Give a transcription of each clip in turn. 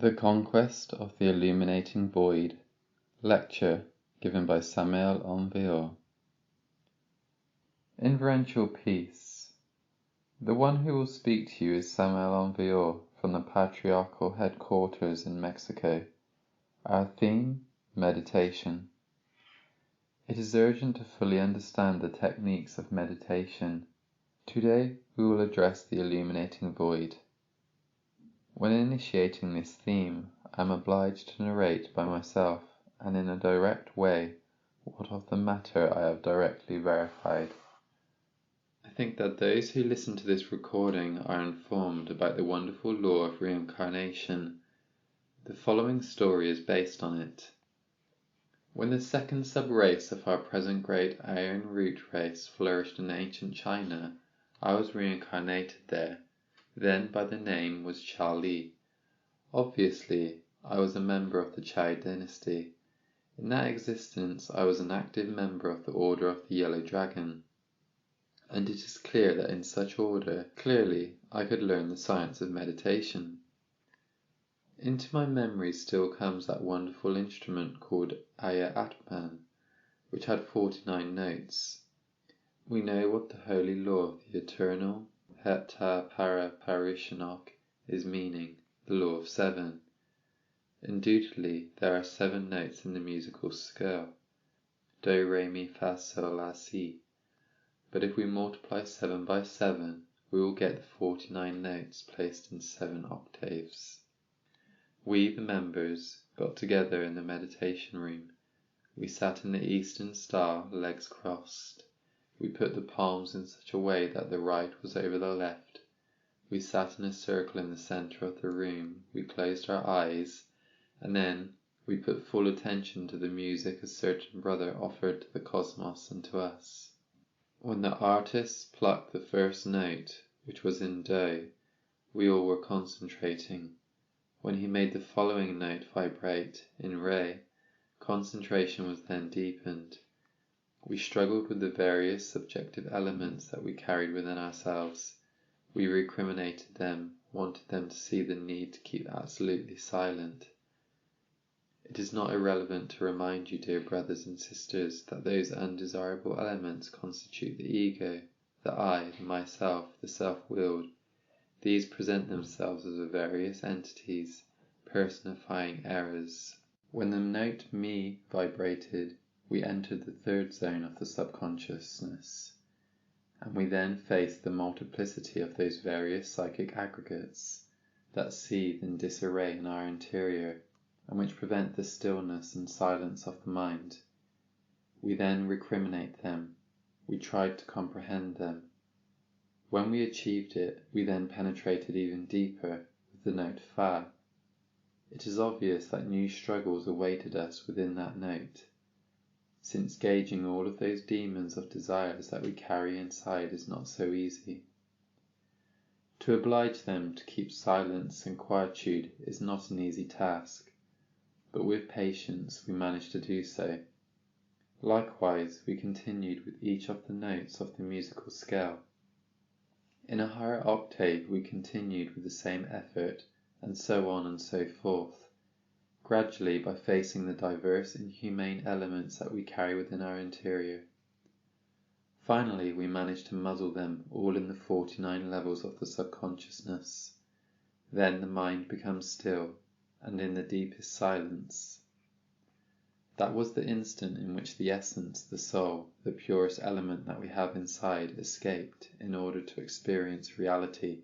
The Conquest of the Illuminating Void. Lecture given by Samael Aun Weor. Inferential Peace. The one who will speak to you is Samael Aun Weor from the Patriarchal Headquarters in Mexico. Our theme, meditation. It is urgent to fully understand the techniques of meditation. Today we will address the illuminating void. When initiating this theme, I am obliged to narrate by myself and in a direct way what of the matter I have directly verified. I think that those who listen to this recording are informed about the wonderful law of reincarnation. The following story is based on it. When the second sub-race of our present great Iron Root race flourished in ancient China, I was reincarnated there. Then by the name was Charlie. Obviously, I was a member of the Chai dynasty. In that existence, I was an active member of the Order of the Yellow Dragon, and it is clear that in such order, clearly, I could learn the science of meditation. Into my memory still comes that wonderful instrument called Atman, which had 49 notes. We know what the holy law of the eternal Hepta Para Parishanok is meaning, the law of 7. Indubitably, there are 7 notes in the musical scale, Do, Re, Mi, Fa, Sol, La, Si. But if we multiply 7 by 7, we will get the 49 notes placed in 7 octaves. We, the members, got together in the meditation room. We sat in the Eastern style, legs crossed. We put the palms in such a way that the right was over the left. We sat in a circle in the center of the room. We closed our eyes, and then we put full attention to the music a certain brother offered to the cosmos and to us. When the artist plucked the first note, which was in Do, we all were concentrating. When he made the following note vibrate, in Re, concentration was then deepened. We struggled with the various subjective elements that we carried within ourselves. We recriminated them, wanted them to see the need to keep absolutely silent. It is not irrelevant to remind you, dear brothers and sisters, that those undesirable elements constitute the ego, the I, the myself, the self-willed. These present themselves as various entities, personifying errors. When the note Mi vibrated, we entered the third zone of the subconsciousness, and we then faced the multiplicity of those various psychic aggregates that seethe in disarray in our interior, and which prevent the stillness and silence of the mind. We then recriminate them. We tried to comprehend them. When we achieved it, we then penetrated even deeper with the note Fa. It is obvious that new struggles awaited us within that note, since gauging all of those demons of desires that we carry inside is not so easy. To oblige them to keep silence and quietude is not an easy task, but with patience we managed to do so. Likewise, we continued with each of the notes of the musical scale. In a higher octave we continued with the same effort, and so on and so forth, gradually by facing the diverse inhumane elements that we carry within our interior. Finally, we managed to muzzle them all in the 49 levels of the subconsciousness. Then the mind becomes still, and in the deepest silence. That was the instant in which the essence, the soul, the purest element that we have inside, escaped in order to experience reality.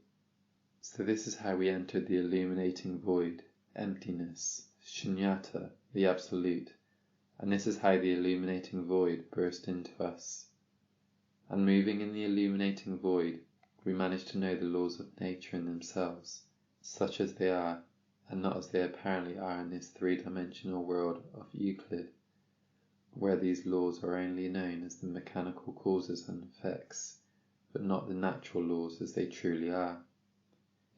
So this is how we entered the illuminating void, emptiness, shunyata, the absolute, and this is how the illuminating void burst into us. And moving in the illuminating void, we managed to know the laws of nature in themselves, such as they are, and not as they apparently are in this three-dimensional world of Euclid, where these laws are only known as the mechanical causes and effects, but not the natural laws as they truly are.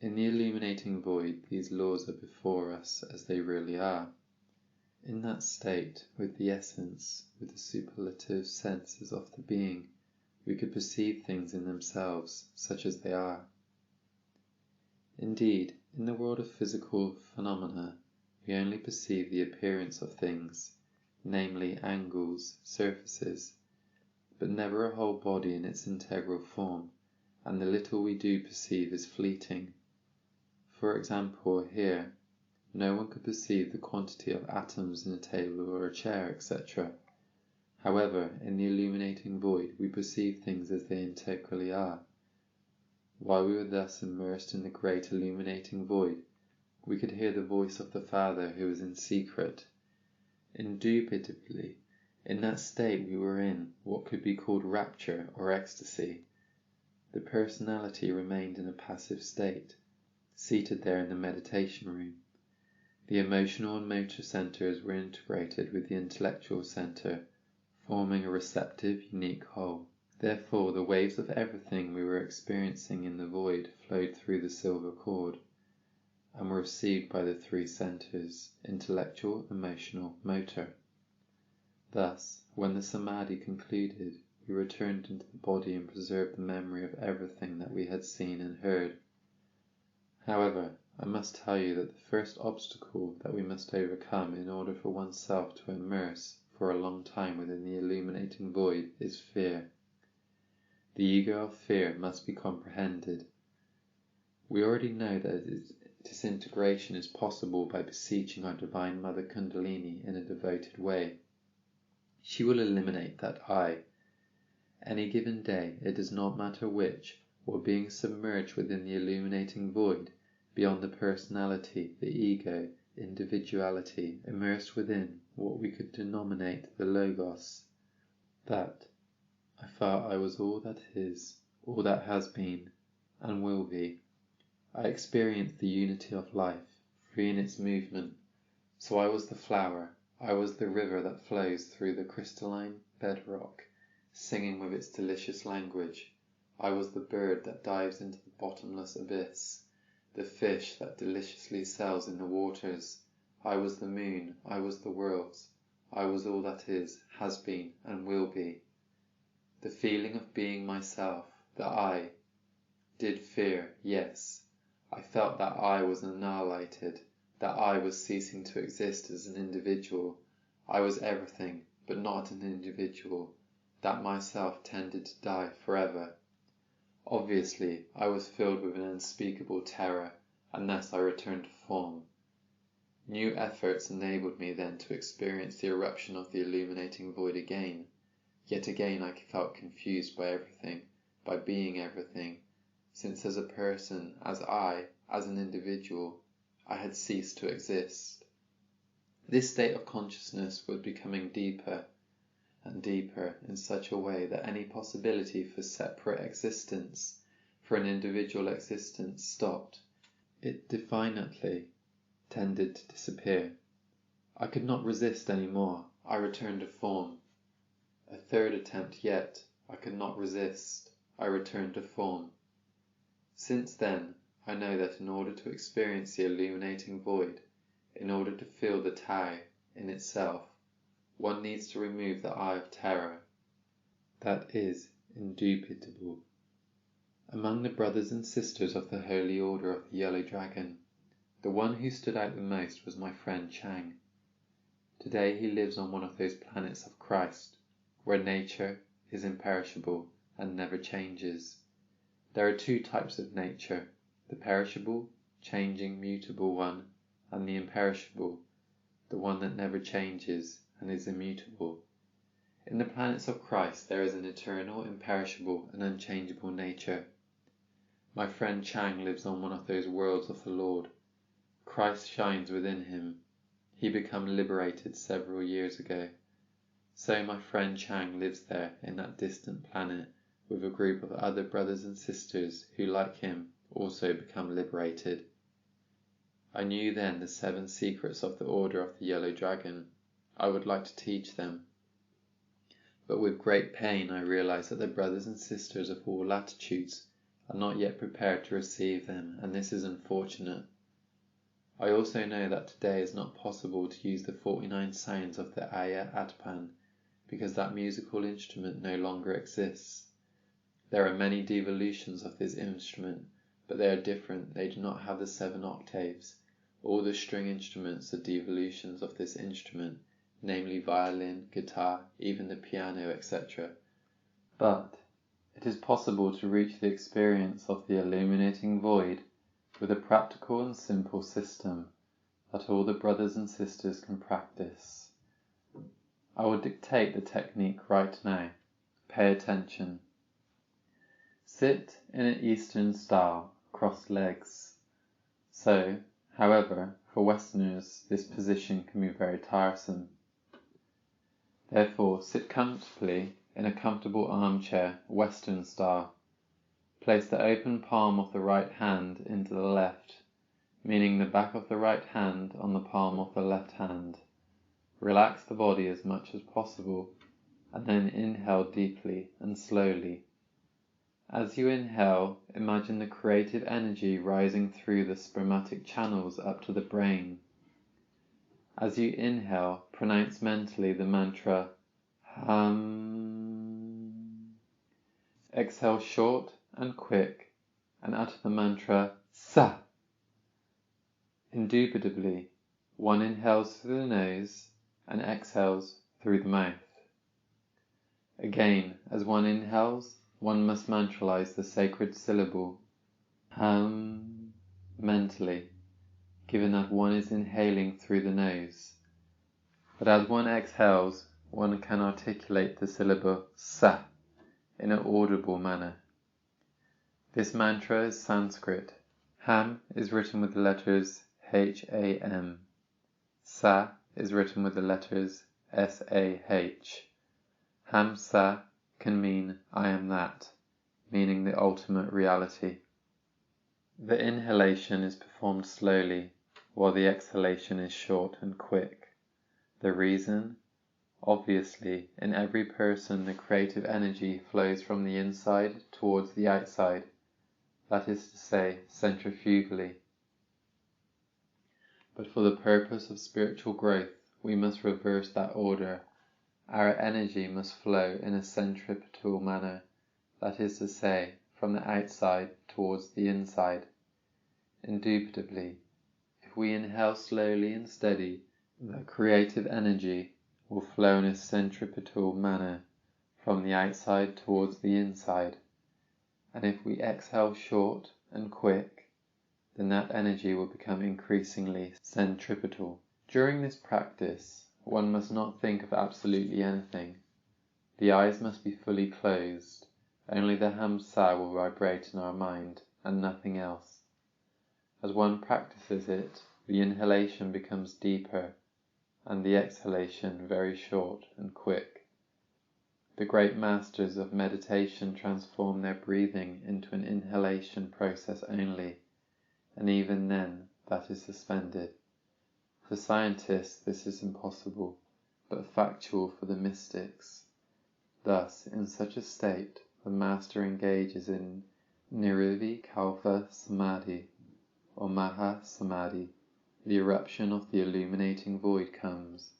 In the illuminating void, these laws are before us as they really are. In that state, with the essence, with the superlative senses of the being, we could perceive things in themselves, such as they are. Indeed, in the world of physical phenomena, we only perceive the appearance of things, namely angles, surfaces, but never a whole body in its integral form, and the little we do perceive is fleeting. For example, here, no one could perceive the quantity of atoms in a table or a chair, etc. However, in the illuminating void we perceive things as they integrally are. While we were thus immersed in the great illuminating void, we could hear the voice of the Father who was in secret. Indubitably, in that state we were in what could be called rapture or ecstasy. The personality remained in a passive state, seated there in the meditation room. The emotional and motor centers were integrated with the intellectual center, forming a receptive, unique whole. Therefore, the waves of everything we were experiencing in the void flowed through the silver cord, and were received by the three centers, intellectual, emotional, motor. Thus, when the samadhi concluded, we returned into the body and preserved the memory of everything that we had seen and heard. However, I must tell you that the first obstacle that we must overcome in order for oneself to immerse for a long time within the illuminating void is fear. The ego of fear must be comprehended. We already know that its disintegration is possible by beseeching our Divine Mother Kundalini in a devoted way. She will eliminate that I. Any given day, it does not matter which, or being submerged within the illuminating void, beyond the personality, the ego, individuality, immersed within what we could denominate the Logos, that I felt I was all that is, all that has been, and will be. I experienced the unity of life, free in its movement. So I was the flower, I was the river that flows through the crystalline bedrock, singing with its delicious language. I was the bird that dives into the bottomless abyss, the fish that deliciously sails in the waters. I was the moon, I was the worlds, I was all that is, has been, and will be. The feeling of being myself, the I, did fear, yes. I felt that I was annihilated, that I was ceasing to exist as an individual. I was everything, but not an individual, that myself tended to die forever. Obviously, I was filled with an unspeakable terror, and thus I returned to form. New efforts enabled me then to experience the eruption of the illuminating void again. Yet again I felt confused by everything, by being everything, since as a person, as an individual, I had ceased to exist. This state of consciousness was becoming deeper and deeper in such a way that any possibility for separate existence, for an individual existence, stopped. It definitely tended to disappear. I could not resist any more. I returned to form. A third attempt yet. I could not resist. I returned to form. Since then, I know that in order to experience the illuminating void, in order to feel the Tao in itself, one needs to remove the eye of terror. That is indubitable. Among the brothers and sisters of the Holy Order of the Yellow Dragon, the one who stood out the most was my friend Chang. Today he lives on one of those planets of Christ, where nature is imperishable and never changes. There are two types of nature, the perishable, changing, mutable one, and the imperishable, the one that never changes and is immutable. In the planets of Christ there is an eternal, imperishable, and unchangeable nature. My friend Chang lives on one of those worlds of the Lord. Christ shines within him. He became liberated several years ago. So my friend Chang lives there in that distant planet with a group of other brothers and sisters who, like him, also become liberated. I knew then the 7 secrets of the Order of the Yellow Dragon. I would like to teach them. But with great pain I realize that the brothers and sisters of all latitudes are not yet prepared to receive them, and this is unfortunate. I also know that today is not possible to use the 49 sounds of the Aya Atpan, because that musical instrument no longer exists. There are many devolutions of this instrument, but they are different. They do not have the 7 octaves. All the string instruments are devolutions of this instrument, namely violin, guitar, even the piano, etc. But it is possible to reach the experience of the illuminating void with a practical and simple system that all the brothers and sisters can practice. I will dictate the technique right now. Pay attention. Sit in an Eastern style, crossed legs. So, however, for Westerners this position can be very tiresome. Therefore, sit comfortably in a comfortable armchair, Western style. Place the open palm of the right hand into the left, meaning the back of the right hand on the palm of the left hand. Relax the body as much as possible, and then inhale deeply and slowly. As you inhale, imagine the creative energy rising through the spermatic channels up to the brain. As you inhale, pronounce mentally the mantra Haaaaaaammmmmmm. Exhale short and quick, and utter the mantra Saahh. Indubitably, one inhales through the nose and exhales through the mouth. Again, as one inhales, one must mantralize the sacred syllable mentally, given that one is inhaling through the nose. But as one exhales, one can articulate the syllable Saahh in an audible manner. This mantra is Sanskrit. Ham is written with the letters H-A-M. Saahh is written with the letters S-A-H. Ham Saahh can mean I am that, meaning the ultimate reality. The inhalation is performed slowly, while the exhalation is short and quick. The reason? Obviously, in every person the creative energy flows from the inside towards the outside, that is to say, centrifugally. But for the purpose of spiritual growth, we must reverse that order. Our energy must flow in a centripetal manner, that is to say, from the outside towards the inside. Indubitably, if we inhale slowly and steady, the creative energy will flow in a centripetal manner from the outside towards the inside. And if we exhale short and quick, then that energy will become increasingly centripetal. During this practice, one must not think of absolutely anything. The eyes must be fully closed. Only the Ham Saahh will vibrate in our mind, and nothing else. As one practices it, the inhalation becomes deeper, and the exhalation very short and quick. The great masters of meditation transform their breathing into an inhalation process only, and even then that is suspended. For scientists this is impossible, but factual for the mystics. Thus, in such a state, the master engages in nirvikalpa samadhi, or maha samadhi. The eruption of the illuminating void comes,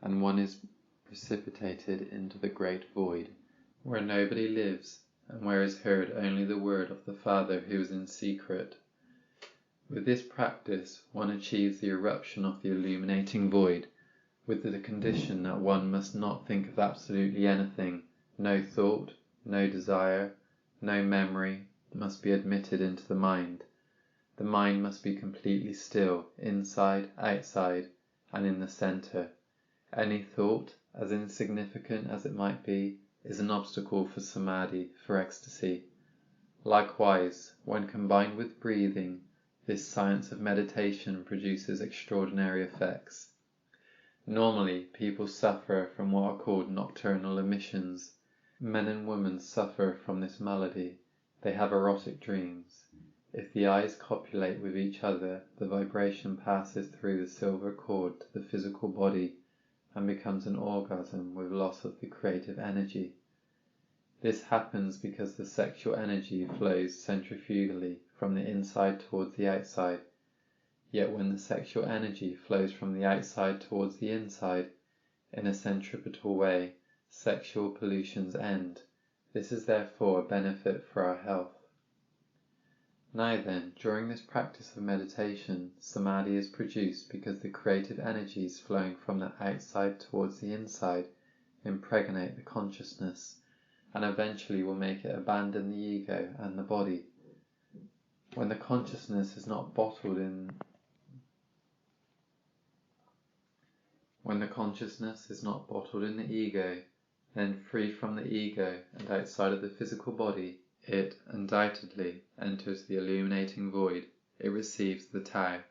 and one is precipitated into the great void, where nobody lives, and where is heard only the word of the Father who is in secret. With this practice, one achieves the eruption of the illuminating void, with the condition that one must not think of absolutely anything. No thought, no desire, no memory must be admitted into the mind. The mind must be completely still, inside, outside, and in the center. Any thought, as insignificant as it might be, is an obstacle for samadhi, for ecstasy. Likewise, when combined with breathing, this science of meditation produces extraordinary effects. Normally, people suffer from what are called nocturnal emissions. Men and women suffer from this malady. They have erotic dreams. If the eyes copulate with each other, the vibration passes through the silver cord to the physical body and becomes an orgasm with loss of the creative energy. This happens because the sexual energy flows centrifugally from the inside towards the outside. Yet when the sexual energy flows from the outside towards the inside in a centripetal way, sexual pollutions end. This is therefore a benefit for our health. Now then, during this practice of meditation, samadhi is produced because the creative energies flowing from the outside towards the inside impregnate the consciousness and eventually will make it abandon the ego and the body. When the consciousness is not bottled in the ego, then free from the ego and outside of the physical body, it undoubtedly enters the illuminating void. It receives the Tao.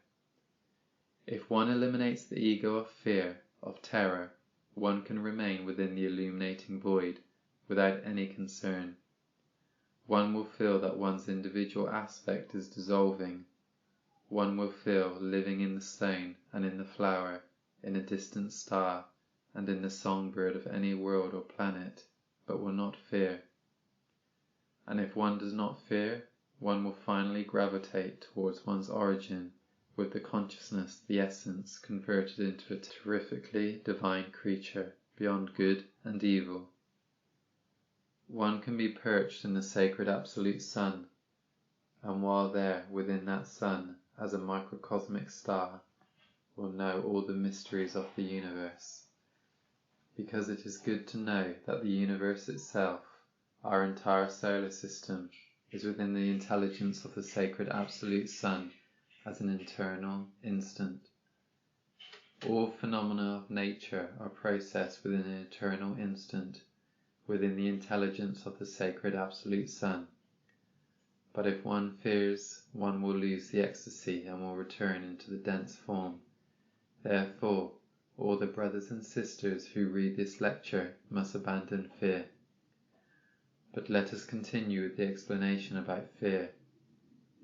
If one eliminates the ego of fear, of terror, one can remain within the illuminating void without any concern. One will feel that one's individual aspect is dissolving. One will feel living in the stone and in the flower, in a distant star, and in the songbird of any world or planet, but will not fear. And if one does not fear, one will finally gravitate towards one's origin, with the consciousness, the essence, converted into a terrifically divine creature, beyond good and evil. One can be perched in the sacred absolute sun, and while there within that sun, as a microcosmic star, will know all the mysteries of the universe. Because it is good to know that the universe itself, our entire solar system, is within the intelligence of the sacred absolute sun as an eternal instant. All phenomena of nature are processed within an eternal instant, within the intelligence of the sacred absolute sun. But if one fears, one will lose the ecstasy and will return into the dense form. Therefore, all the brothers and sisters who read this lecture must abandon fear. But let us continue with the explanation about fear.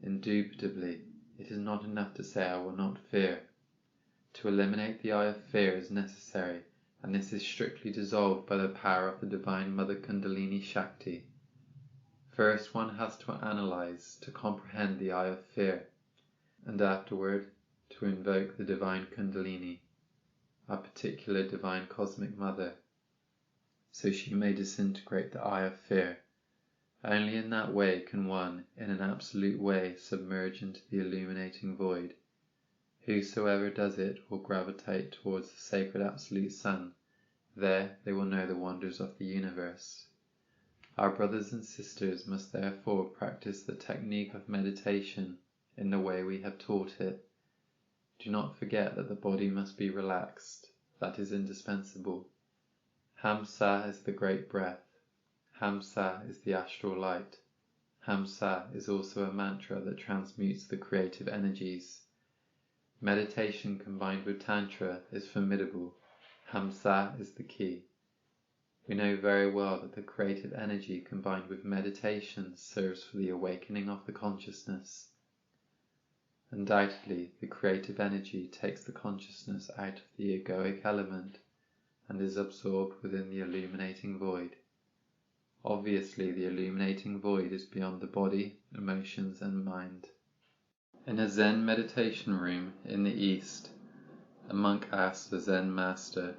Indubitably, it is not enough to say I will not fear. To eliminate the eye of fear is necessary, and this is strictly dissolved by the power of the Divine Mother Kundalini Shakti. First one has to analyze, to comprehend the eye of fear, and afterward to invoke the Divine Kundalini, a particular Divine Cosmic Mother, so she may disintegrate the eye of fear. Only in that way can one, in an absolute way, submerge into the illuminating void. Whosoever does it will gravitate towards the sacred absolute sun. There they will know the wonders of the universe. Our brothers and sisters must therefore practice the technique of meditation in the way we have taught it. Do not forget that the body must be relaxed. That is indispensable. Saahh is the great breath. Saahh is the astral light. Saahh is also a mantra that transmutes the creative energies. Meditation combined with Tantra is formidable. Saahh is the key. We know very well that the creative energy combined with meditation serves for the awakening of the consciousness. Undoubtedly, the creative energy takes the consciousness out of the egoic element and is absorbed within the illuminating void. Obviously, the illuminating void is beyond the body, emotions, and mind. In a Zen meditation room in the East, a monk asked the Zen master,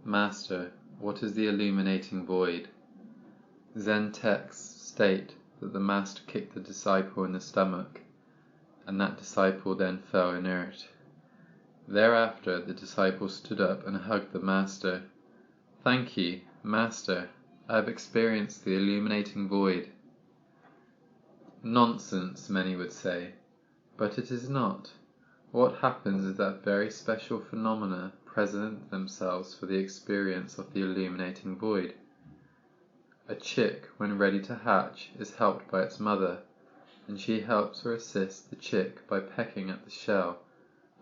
"Master, what is the illuminating void?" Zen texts state that the master kicked the disciple in the stomach, and that disciple then fell inert. Thereafter, the disciple stood up and hugged the master. "Thank you, Master. I have experienced the illuminating void." Nonsense, many would say, but it is not. What happens is that very special phenomena present themselves for the experience of the illuminating void. A chick, when ready to hatch, is helped by its mother, and she helps or assists the chick by pecking at the shell,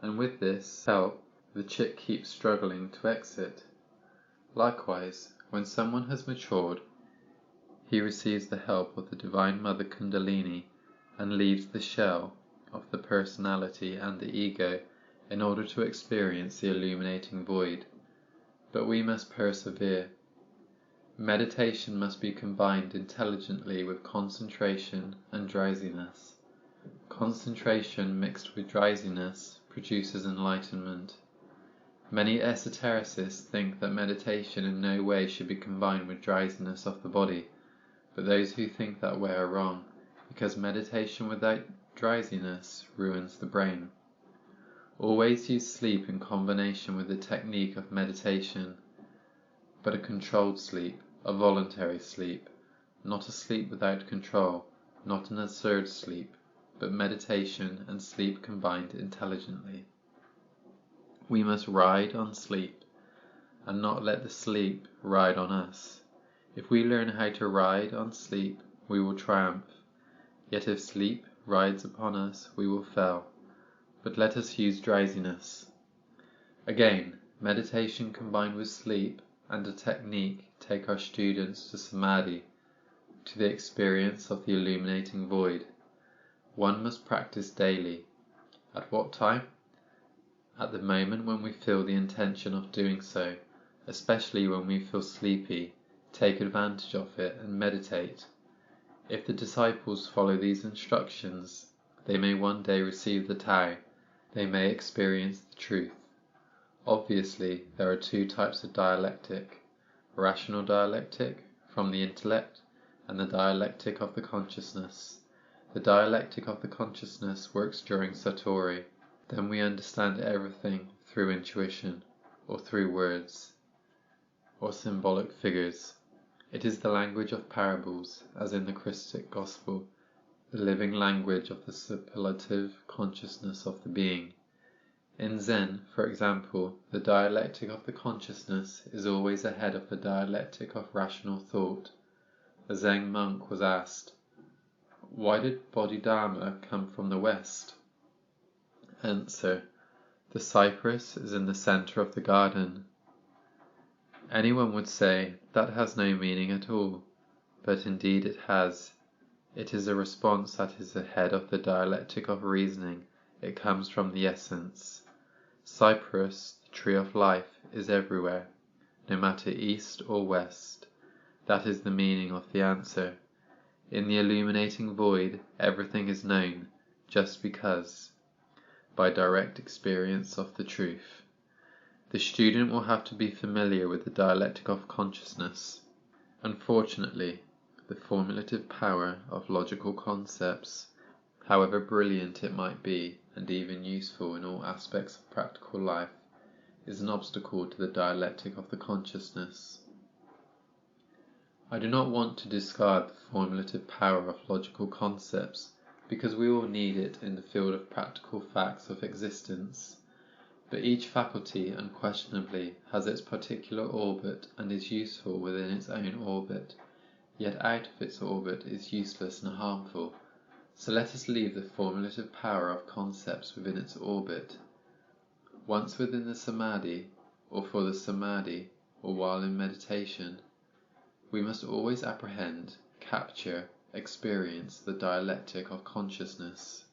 and with this help the chick keeps struggling to exit. Likewise, when someone has matured, he receives the help of the Divine Mother Kundalini and leaves the shell of the personality and the ego in order to experience the illuminating void. But we must persevere. Meditation must be combined intelligently with concentration and drowsiness. Concentration mixed with drowsiness produces enlightenment. Many esotericists think that meditation in no way should be combined with drowsiness of the body, but those who think that way are wrong, because meditation without Drowsiness ruins the brain. Always use sleep in combination with the technique of meditation, but a controlled sleep, a voluntary sleep, not a sleep without control, not an absurd sleep, but meditation and sleep combined intelligently. We must ride on sleep, and not let the sleep ride on us. If we learn how to ride on sleep, we will triumph. Yet if sleep rides upon us, we will fail. But let us use drowsiness. Again, meditation combined with sleep and a technique take our students to samadhi, to the experience of the illuminating void. One must practice daily. At what time? At the moment when we feel the intention of doing so, especially when we feel sleepy. Take advantage of it and meditate. If the disciples follow these instructions, they may one day receive the Tao, they may experience the truth. Obviously, there are two types of dialectic: rational dialectic, from the intellect, and the dialectic of the consciousness. The dialectic of the consciousness works during Satori. Then we understand everything through intuition, or through words, or symbolic figures. It is the language of parables, as in the Christic Gospel, the living language of the superlative consciousness of the being. In Zen, for example, the dialectic of the consciousness is always ahead of the dialectic of rational thought. A Zen monk was asked, "Why did Bodhidharma come from the west?" Answer: the cypress is in the center of the garden. Anyone would say, that has no meaning at all, but indeed it has. It is a response that is ahead of the dialectic of reasoning. It comes from the essence. Cypress, the tree of life, is everywhere, no matter east or west. That is the meaning of the answer. In the illuminating void, everything is known, just because, by direct experience of the truth. The student will have to be familiar with the dialectic of consciousness. Unfortunately, the formulative power of logical concepts, however brilliant it might be, and even useful in all aspects of practical life, is an obstacle to the dialectic of the consciousness. I do not want to discard the formulative power of logical concepts, because we all need it in the field of practical facts of existence. But each faculty unquestionably has its particular orbit and is useful within its own orbit, yet out of its orbit is useless and harmful. So let us leave the formulative power of concepts within its orbit. Once within the samadhi, or for the samadhi, or while in meditation, we must always apprehend, capture, experience the dialectic of consciousness.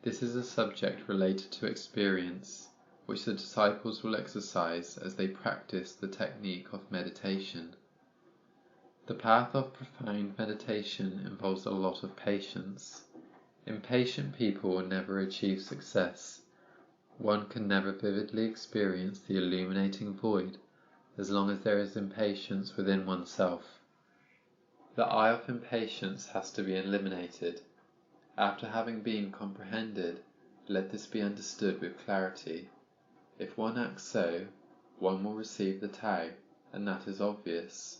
This is a subject related to experience, which the disciples will exercise as they practice the technique of meditation. The path of profound meditation involves a lot of patience. Impatient people will never achieve success. One can never vividly experience the illuminating void as long as there is impatience within oneself. The eye of impatience has to be eliminated. After having been comprehended, let this be understood with clarity. If one acts so, one will receive the Tao, and that is obvious.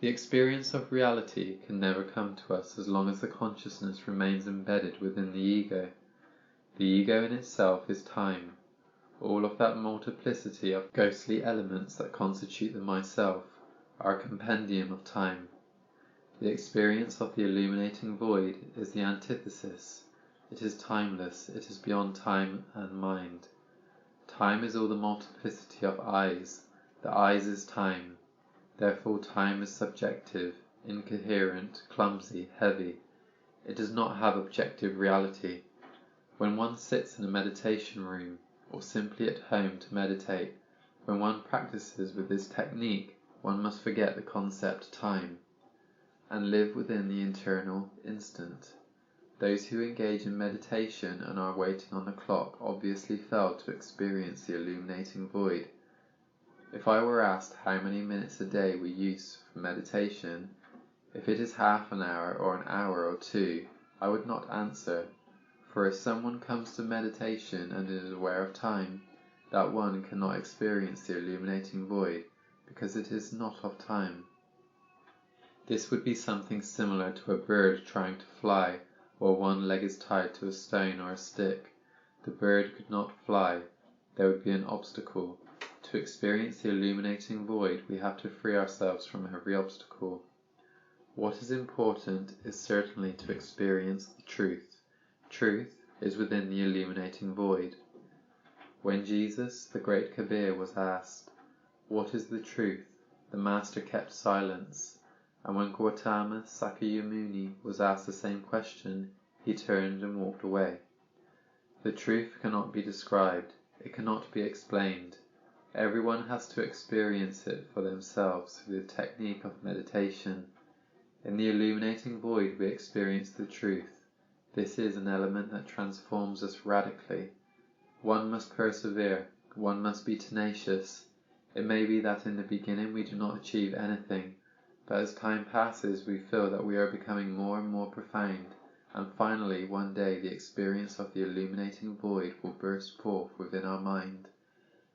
The experience of reality can never come to us as long as the consciousness remains embedded within the ego. The ego in itself is time, all of that multiplicity of ghostly elements that constitute the myself are a compendium of time. The experience of the illuminating void is the antithesis. It is timeless, it is beyond time and mind. Time is all the multiplicity of eyes. The eyes is time. Therefore time is subjective, incoherent, clumsy, heavy. It does not have objective reality. When one sits in a meditation room, or simply at home to meditate, when one practices with this technique, one must forget the concept time, and live within the internal instant. Those who engage in meditation and are waiting on the clock obviously fail to experience the illuminating void. If I were asked how many minutes a day we use for meditation, if it is half an hour or an hour or two, I would not answer, for if someone comes to meditation and is aware of time, that one cannot experience the illuminating void, because it is not of time. This would be something similar to a bird trying to fly, while one leg is tied to a stone or a stick. The bird could not fly, there would be an obstacle. To experience the illuminating void, we have to free ourselves from every obstacle. What is important is certainly to experience the truth. Truth is within the illuminating void. When Jesus, the great Kabir, was asked, "What is the truth?" the Master kept silence, and when Gautama Sakyamuni was asked the same question, he turned and walked away. The truth cannot be described, it cannot be explained. Everyone has to experience it for themselves through the technique of meditation. In the illuminating void we experience the truth. This is an element that transforms us radically. One must persevere, one must be tenacious. It may be that in the beginning we do not achieve anything, but as time passes we feel that we are becoming more and more profound, and finally one day the experience of the illuminating void will burst forth within our mind.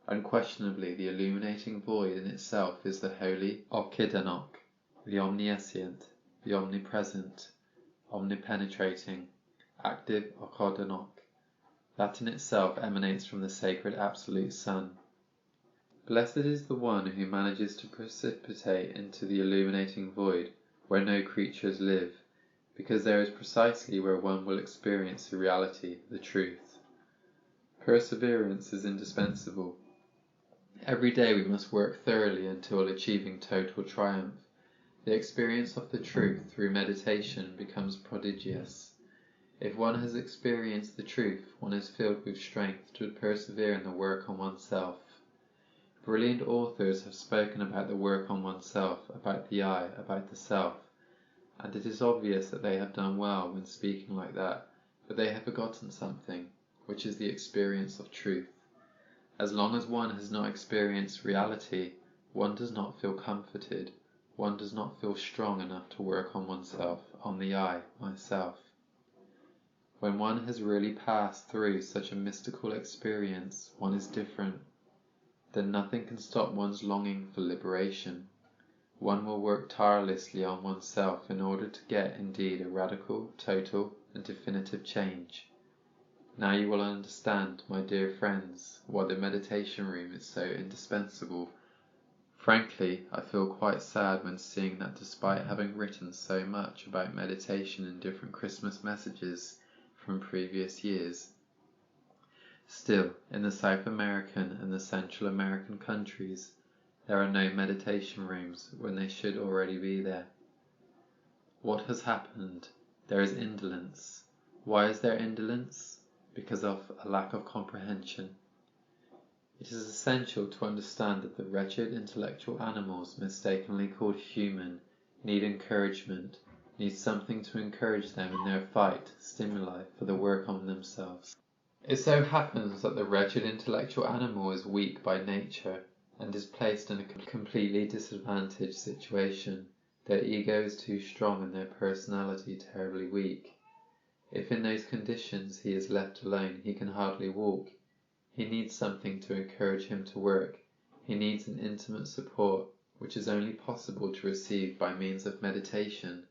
Unquestionably the illuminating void in itself is the holy Okhidanok, the omniscient, the omnipresent, omnipenetrating, active Okhidanok. That in itself emanates from the sacred Absolute Sun. Blessed is the one who manages to precipitate into the illuminating void where no creatures live, because there is precisely where one will experience the reality, the truth. Perseverance is indispensable. Every day we must work thoroughly until achieving total triumph. The experience of the truth through meditation becomes prodigious. If one has experienced the truth, one is filled with strength to persevere in the work on oneself. Brilliant authors have spoken about the work on oneself, about the I, about the self, and it is obvious that they have done well when speaking like that, but they have forgotten something, which is the experience of truth. As long as one has not experienced reality, one does not feel comforted, one does not feel strong enough to work on oneself, on the I, myself. When one has really passed through such a mystical experience, one is different. Then nothing can stop one's longing for liberation. One will work tirelessly on oneself in order to get indeed a radical, total, and definitive change. Now you will understand, my dear friends, why the meditation room is so indispensable. Frankly, I feel quite sad when seeing that despite having written so much about meditation in different Christmas messages from previous years, still, in the South American and the Central American countries, there are no meditation rooms when they should already be there. What has happened? There is indolence. Why is there indolence? Because of a lack of comprehension. It is essential to understand that the wretched intellectual animals mistakenly called human need encouragement, need something to encourage them in their fight, stimuli for the work on themselves. It so happens that the wretched intellectual animal is weak by nature and is placed in a completely disadvantaged situation. Their ego is too strong and their personality terribly weak. If in those conditions he is left alone, he can hardly walk. He needs something to encourage him to work. He needs an intimate support, which is only possible to receive by means of meditation.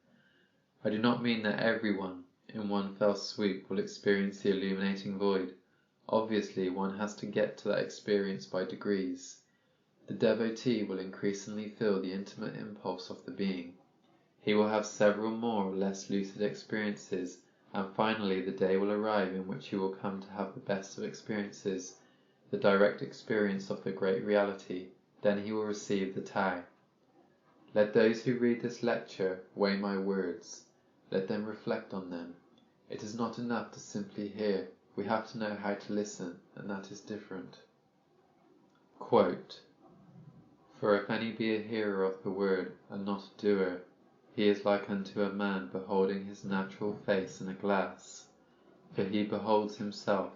I do not mean that everyone, in one fell swoop, will experience the illuminating void. Obviously, one has to get to that experience by degrees. The devotee will increasingly feel the intimate impulse of the being. He will have several more or less lucid experiences, and finally the day will arrive in which he will come to have the best of experiences, the direct experience of the great reality. Then he will receive the Tao. Let those who read this lecture weigh my words. Let them reflect on them. It is not enough to simply hear. We have to know how to listen, and that is different. Quote, "For if any be a hearer of the word, and not a doer, he is like unto a man beholding his natural face in a glass. For he beholds himself,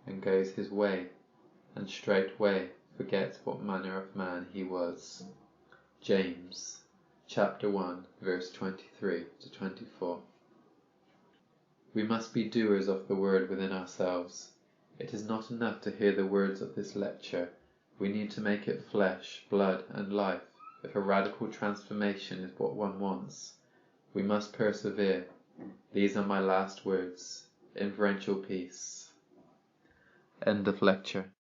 and goes his way, and straightway forgets what manner of man he was." James, chapter 1, verse 23 to 24. We must be doers of the word within ourselves. It is not enough to hear the words of this lecture. We need to make it flesh, blood, and life, if a radical transformation is what one wants. We must persevere. These are my last words. Inferential peace. End of lecture.